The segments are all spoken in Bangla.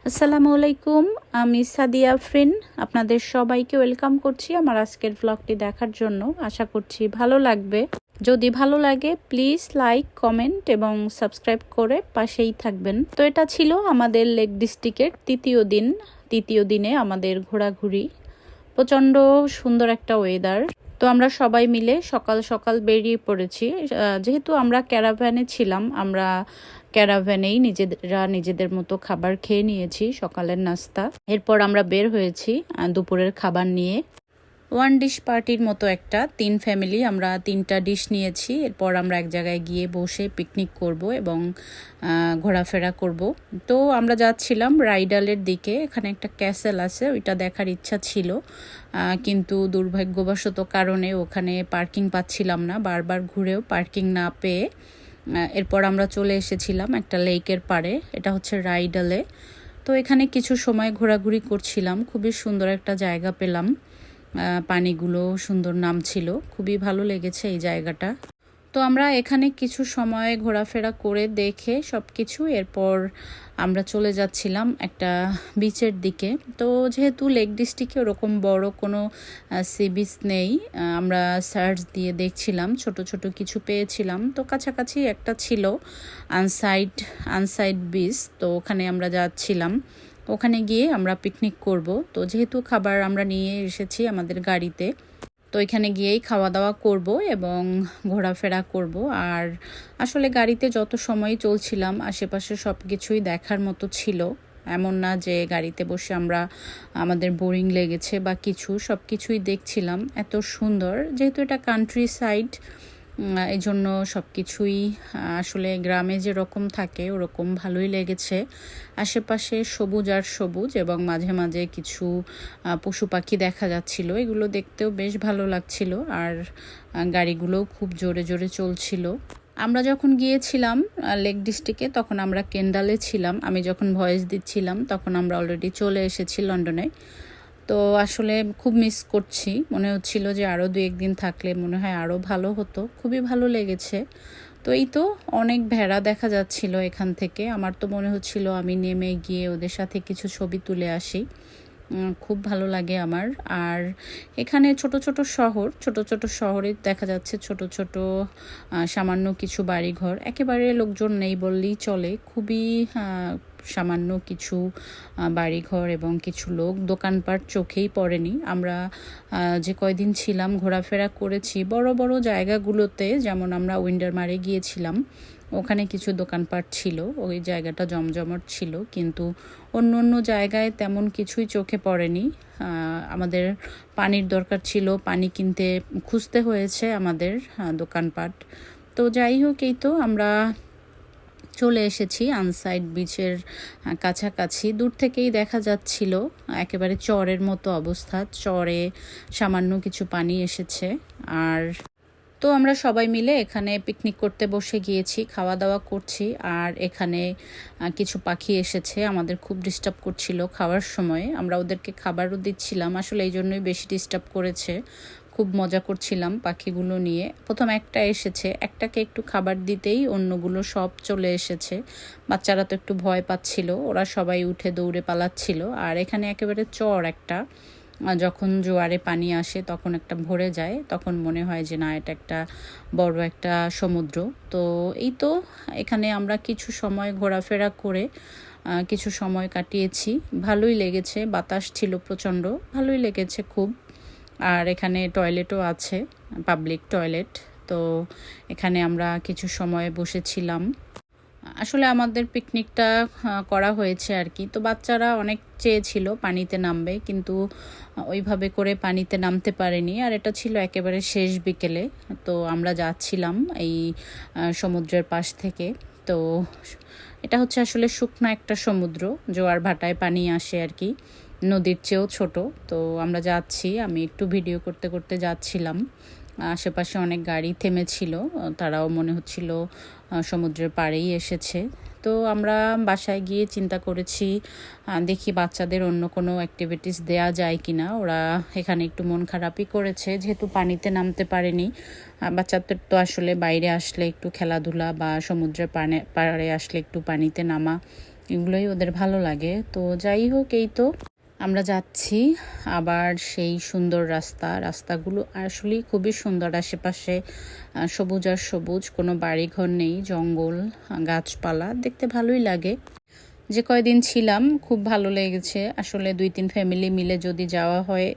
আসসালামু আলাইকুম, আমি সাদিয়া আফরিন। আপনাদের সবাইকে ওয়েলকাম করছি আমার আজকের ব্লগটি দেখার জন্য। আশা করছি ভালো লাগবে। যদি ভালো লাগে প্লিজ লাইক, কমেন্ট এবং সাবস্ক্রাইব করে পাশেই থাকবেন। তো এটা ছিল আমাদের লেক ডিস্ট্রিক্টের তৃতীয় দিনে আমাদের ঘোরাঘুরি। প্রচণ্ড সুন্দর একটা ওয়েদার। তো আমরা সবাই মিলে সকাল সকাল বেরিয়ে পড়েছি। যেহেতু আমরা ক্যারাভ্যানে ছিলাম, আমরা ক্যারাভ্যানেই নিজেদের মতো খাবার খেয়ে নিয়েছি, সকালের নাস্তা। এরপর আমরা বের হয়েছি দুপুরের খাবার নিয়ে। ওয়ান ডিশ পার্টির মতো একটা 3 ফ্যামিলি, আমরা 3টা ডিশ নিয়েছি। এরপর আমরা এক জায়গায় গিয়ে বসে পিকনিক করব এবং ঘোরাফেরা করব। তো আমরা যাচ্ছিলাম রাইডালের দিকে। এখানে একটা ক্যাসেল আছে, ওইটা দেখার ইচ্ছা ছিল, কিন্তু দুর্ভাগ্যবশত কারণে ওখানে পার্কিং পাচ্ছিলাম না। বারবার ঘুরেও পার্কিং না পেয়ে এরপর আমরা চলে এসেছিলাম একটা লেকের পাড়ে। এটা হচ্ছে রাইডালে। তো এখানে কিছু সময় ঘোরাঘুরি করছিলাম। খুবই সুন্দর একটা জায়গা পেলাম, পানিগুলো সুন্দর নামছিল, খুবই ভালো লেগেছে এই জায়গাটা। তো আমরা এখানে কিছু সময় ঘোরাফেরা করে দেখে সব কিছু এরপর আমরা চলে যাচ্ছিলাম একটা বিচের দিকে। তো যেহেতু লেক ডিস্ট্রিক্টে ওরকম বড় কোনো সি বিচ নেই, আমরা সার্চ দিয়ে দেখছিলাম, ছোট ছোট কিছু পেয়েছিলাম। তো কাছাকাছি একটা ছিল আনসাইড বিচ, তো ওখানে আমরা যাচ্ছিলাম। ওখানে গিয়ে আমরা পিকনিক করব। তো যেহেতু খাবার আমরা নিয়ে এসেছি আমাদের গাড়িতে, তো এখানে গিয়েই খাওয়া দাওয়া করব এবং ঘোরাফেরা করব। আর আসলে গাড়িতে যত সময় চলছিলাম আশেপাশে সব কিছুই দেখার মতো ছিল। এমন না যে গাড়িতে বসে আমাদের বোরিং লেগেছে বা কিছু, সব কিছুই দেখছিলাম। এত সুন্দর, যেহেতু এটা কান্ট্রি সাইড, এই জন্য সব কিছুই আসলে গ্রামে যেরকম থাকে ওরকম ভালোই লেগেছে। আশেপাশে সবুজ আর সবুজ এবং মাঝে মাঝে কিছু পশু পাখি দেখা যাচ্ছিল, এগুলো দেখতেও বেশ ভালো লাগছিল। আর গাড়িগুলোও খুব জোরে জোরে চলছিল। আমরা যখন গিয়েছিলাম লেক ডিস্ট্রিক্টে তখন আমরা কেন্ডালে ছিলাম। আমি যখন ভয়েস দিচ্ছিলাম তখন আমরা অলরেডি চলে এসেছি লন্ডনে। তো আসলে খুব মিস করছি, মনে হচ্ছিল যে আরও 2-1 দিন থাকলে মনে হয় আরও ভালো হতো। খুবই ভালো লেগেছে। তো এই তো অনেক ভেড়া দেখা যাচ্ছিল এখান থেকে। আমার তো মনে হচ্ছিল আমি নেমে গিয়ে ওদের সাথে কিছু ছবি তুলে আসি। খুব ভালো লাগে আমার। আর এখানে ছোট ছোট শহরে দেখা যাচ্ছে ছোট ছোট সামান্য কিছু বাড়িঘর, একেবারে লোকজন নেই বললেই চলে। খুবই সামান্য কিছু বাড়িঘর এবং কিছু লোক, দোকানপাট চোখেই পড়েনি। আমরা যে কয়দিন ছিলাম ঘোরাফেরা করেছি বড় বড় জায়গাগুলোতে, যেমন আমরা উইন্ডারমারে গিয়েছিলাম, ওখানে কিছু দোকানপাট ছিল, ওই জায়গাটা জমজমাট ছিল। কিন্তু অন্য অন্য জায়গায় তেমন কিছুই চোখে পড়েনি। আমাদের পানির দরকার ছিল, পানি কিনতে খুঁজতে হয়েছে আমাদের দোকানপাট। তো যাই হোক, এই তো আমরা চলে এসেছি আনসাইড বিচের কাছাকাছি। দূর থেকেই দেখা যাচ্ছিল একেবারে চরের মতো অবস্থা, চরে সামান্য কিছু পানি এসেছে। আর তো আমরা সবাই মিলে এখানে পিকনিক করতে বসে গিয়েছি, খাওয়া দাওয়া করছি। আর এখানে কিছু পাখি এসেছে, আমাদের খুব ডিস্টার্ব করছিল খাওয়ার সময়। আমরা ওদেরকে খাবারও দিচ্ছিলাম, আসলে এই জন্যই বেশি ডিস্টার্ব করেছে। খুব মজা করছিলাম পাখিগুলো নিয়ে। প্রথম একটা এসেছে, একটাকে একটু খাবার দিতেই অন্যগুলো সব চলে এসেছে। বাচ্চারা তো একটু ভয় পাচ্ছিল, ওরা সবাই উঠে দৌড়ে পালাচ্ছিল। আর এখানে একেবারে চর একটা, যখন জোয়ারে পানি আসে তখন একটা ভরে যায়, তখন মনে হয় যে না, এটা একটা বড় একটা সমুদ্র। তো এই তো এখানে আমরা কিছু সময় ঘোরাফেরা করে কিছু সময় কাটিয়েছি। ভালোই লেগেছে, বাতাস ছিল প্রচণ্ড, ভালোই লেগেছে খুব। আর এখানে টয়লেটও আছে, পাবলিক টয়লেট। তো এখানে আমরা কিছু সময় বসেছিলাম। আসলে আমাদের পিকনিকটা করা হয়েছে আর কি। তো বাচ্চারা অনেক চেয়েছিল পানিতে নামবে, কিন্তু ওইভাবে করে পানিতে নামতে পারেনি। আর এটা ছিল একেবারে শেষ বিকেলে। তো আমরা যাচ্ছিলাম এই সমুদ্রের পাশ থেকে। তো এটা হচ্ছে আসলে শুকনো একটা সমুদ্র, জোয়ার ভাটায় পানি আসে আর কি, নদীর চেয়েও ছোট। তো আমরা যাচ্ছি, আমি একটু ভিডিও করতে করতে যাচ্ছিলাম। আশেপাশে অনেক গাড়ি থেমেছিল, তারাও মনে হচ্ছিল সমুদ্রের পাড়েই এসেছে। তো আমরা বাসায় গিয়ে চিন্তা করেছি দেখি বাচ্চাদের অন্য কোনো অ্যাক্টিভিটিস দেয়া যায় কি না। ওরা এখানে একটু মন খারাপই করেছে, যেহেতু পানিতে নামতে পারেনি। বাচ্চাদের তো আসলে বাইরে আসলে একটু খেলাধুলা বা সমুদ্রের পাড়ে আসলে একটু পানিতে নামা এগুলোই ওদের ভালো লাগে। তো যাই হোক, এই তো আমরা যাচ্ছি আবার সেই সুন্দর রাস্তাগুলো আসলেই খুবই সুন্দর। আশেপাশে সবুজ আর সবুজ, কোনো বাড়িঘর নেই, জঙ্গল, গাছপালা, দেখতে ভালোই লাগে। যে কয়দিন ছিলাম খুব ভালো লেগেছে আসলে। 2-3 ফ্যামিলি মিলে যদি যাওয়া হয়,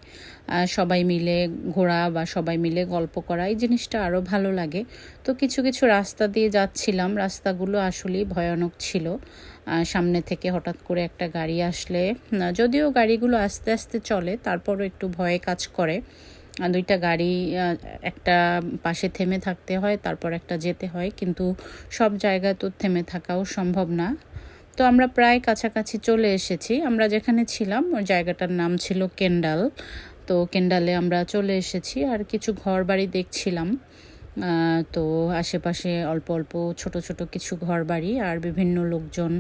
সবাই মিলে ঘোরা বা সবাই মিলে গল্প করা, এই জিনিসটা আরও ভালো লাগে। তো কিছু কিছু রাস্তা দিয়ে যাচ্ছিলাম, রাস্তাগুলো আসলেই ভয়ানক ছিল। সামনে থেকে হঠাৎ করে একটা গাড়ি আসলে, যদিও গাড়িগুলো আস্তে আস্তে চলে, তারপরও একটু ভয়ে কাজ করে। দুইটা গাড়ি, একটা পাশে থেমে থাকতে হয়, তারপর একটা যেতে হয়, কিন্তু সব জায়গায় তো থেমে থাকাও সম্ভব না। তো আমরা প্রায় কাছাকাছি চলে এসেছি। আমরা যেখানে ছিলাম ওই জায়গাটার নাম ছিল কেন্ডাল। তো কেন্ডালে আমরা চলে এসেছি, আর কিছু ঘর বাড়ি দেখছিলাম। তো আশেপাশে অল্প অল্প ছোট ছোট কিছু ঘর বাড়ি আর বিভিন্ন লোকজন।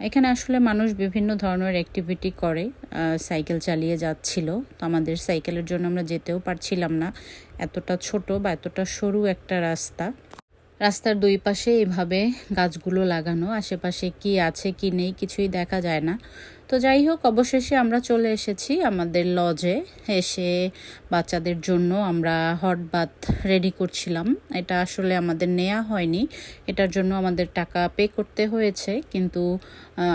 এখানে আসলে মানুষ বিভিন্ন ধরনের অ্যাক্টিভিটি করে। সাইকেল চালিয়ে যাচ্ছিল, তো আমাদের সাইকেলের জন্য আমরা যেতেও পারছিলাম না, এতটা ছোট বা এতটা সরু একটা রাস্তা। রাস্তার দুই পাশে এভাবে গাছগুলো লাগানো, আশেপাশে কি আছে কি নেই কিছুই দেখা যায় না। তো যাই হোক, অবশেষে আমরা চলে এসেছি আমাদের লজে। এসে বাচ্চাদের জন্য আমরা হট বাথ রেডি করছিলাম। এটা আসলে আমাদের নেওয়া হয়নি, এটার জন্য আমাদের টাকা পে করতে হয়েছে, কিন্তু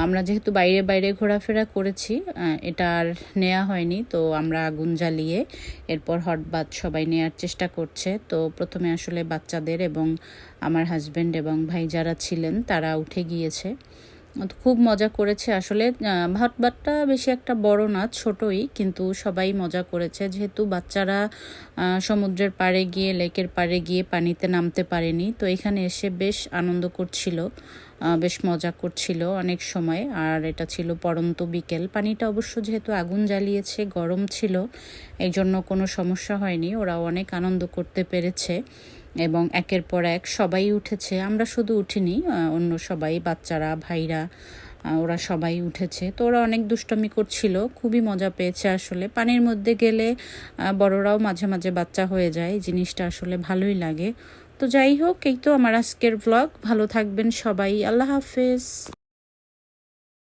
আমরা যেহেতু বাইরে বাইরে ঘোরাফেরা করেছি, এটা আর নেওয়া হয়নি। তো আমরা আগুন জ্বালিয়ে এরপর হট বাথ সবাই নেওয়ার চেষ্টা করছে। তো প্রথমে আসলে বাচ্চাদের এবং আমার হাজব্যান্ড এবং ভাই যারা ছিলেন তারা উঠে গিয়েছে। খুব মজা করেছে আসলে। হট বাথটা বেশি একটা বড় না, ছোটই, কিন্তু সবাই মজা করেছে, যেহেতু বাচ্চারা সমুদ্রের পাড়ে গিয়ে, লেকের পাড়ে গিয়ে পানিতে নামতে পারেনি। তো এখানে এসে বেশ আনন্দ করছিল, বেশ মজা করছিল অনেক সময়। আর এটা ছিল পড়ন্ত বিকেল। পানিটা অবশ্য যেহেতু আগুন জ্বালিয়েছে, গরম ছিল, এই জন্য কোনো সমস্যা হয়নি, ওরা অনেক আনন্দ করতে পেরেছে। এবং একের পর এক সবাই উঠেছে, আমরা শুধু উঠিনি, অন্য সবাই, বাচ্চারা, ভাইরা, ওরা সবাই উঠেছে। তো ওরা অনেক দুষ্টামি করছিল, খুবই মজা পেয়েছে আসলে। পানির মধ্যে গেলে বড়রাও মাঝে মাঝে বাচ্চা হয়ে যায়, জিনিসটা আসলে ভালোই লাগে। তো যাই হোক, এই তো আমার আজকের ব্লগ। ভালো থাকবেন সবাই, আল্লাহ হাফেজ।